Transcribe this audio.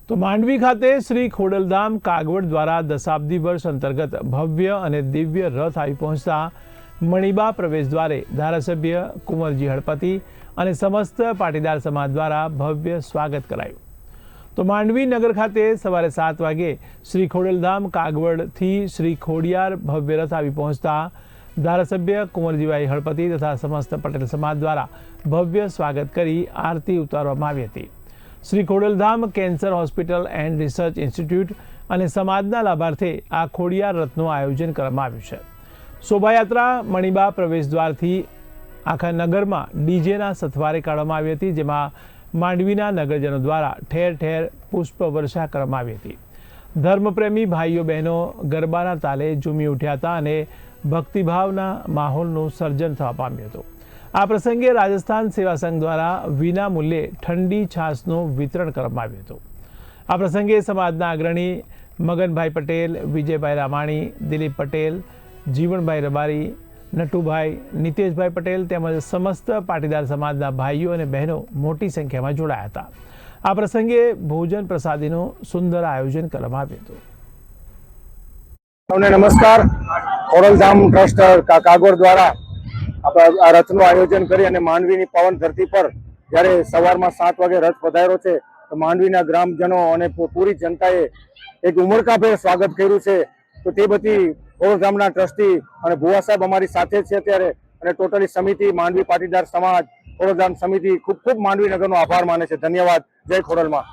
તો માંડવી ખાતે શ્રી ખોડલધામ કાગવડ દ્વારા દશાબ્દી વર્ષ અંતર્ગત ભવ્ય અને દિવ્ય રથ આવી પહોંચતા મણિબા પ્રવેશ દ્વારે ધારાસભ્ય કુંવરજી હળપતિ અને સમસ્ત પાટીદાર સમાજ દ્વારા ભવ્ય સ્વાગત કરાયું। તો માંડવી નગર ખાતે સવારે 7 વાગે શ્રી ખોડલધામ કાગવડથી શ્રી ખોડિયાર ભવ્ય રથ આવી પહોંચતા ધારાસભ્ય કુંવરજીભાઈ હળપતિ તથા સમસ્ત પટેલ સમાજ દ્વારા ભવ્ય સ્વાગત કરી આરતી ઉતારવામાં આવી હતી। Shri Khodaldham cancer hospital and research institute અને સમાજના લાભાર્થે આ ખોડિયાર રથનું આયોજન કરવામાં આવ્યું છે। શોભાયાત્રા મણિબા પ્રવેશ દ્વારથી આખા નગરમાં ડીજેના સથવારે કાઢવામાં આવી હતી, જેમાં માંડવીના નગરજનો દ્વારા ઠેર ઠેર પુષ્પ વર્ષા કરવામાં આવી હતી। ધર્મપ્રેમી ભાઈઓ બહેનો ગરબાના તાલે ઝૂમી ઉઠ્યા હતા અને ભક્તિભાવના માહોલનું સર્જન થવા પામ્યું હતું। આ પ્રસંગે રાજસ્થાન સેવા સંઘ દ્વારા વિના મૂલ્યે ઠંડી છાશનું વિતરણ કરવામાં આવ્યું હતું। આ પ્રસંગે સમાજના અગ્રણી મગનભાઈ પટેલ, વિજયભાઈ રામાણી, દિલીપ પટેલ, જીવણભાઈ રબારી, નટુભાઈ, નિતેશભાઈ પટેલ તેમજ સમસ્ત પાટીદાર સમાજના ભાઈઓ અને બહેનો મોટી સંખ્યામાં જોડાયા હતા। આ પ્રસંગે ભોજન પ્રસાદીનું સુંદર આયોજન કરવામાં આવ્યું હતું। નમસ્કાર। ખોડલધામ ટ્રસ્ટ કાગવડ દ્વારા આ રથનું આયોજન કરી અને માંડવીની પાવન ધરતી પર જ્યારે સવારમાં 7 વાગે રથ પધાર્યો છે તો માંડવીના ગ્રામજનો અને પૂરી જનતાએ એક ઉમળકાભેર સ્વાગત કર્યું છે। તો તે બધી ખોડલધામના ટ્રસ્ટી અને ભુવા સાહેબ અમારી સાથે છે અત્યારે, અને ટોટલી સમિતિ માંડવી પાટીદાર સમાજ ખોડલધામ સમિતિ ખૂબ ખૂબ માંડવી નગરનો આભાર માને છે। ધન્યવાદ। જય ખોડલમાં।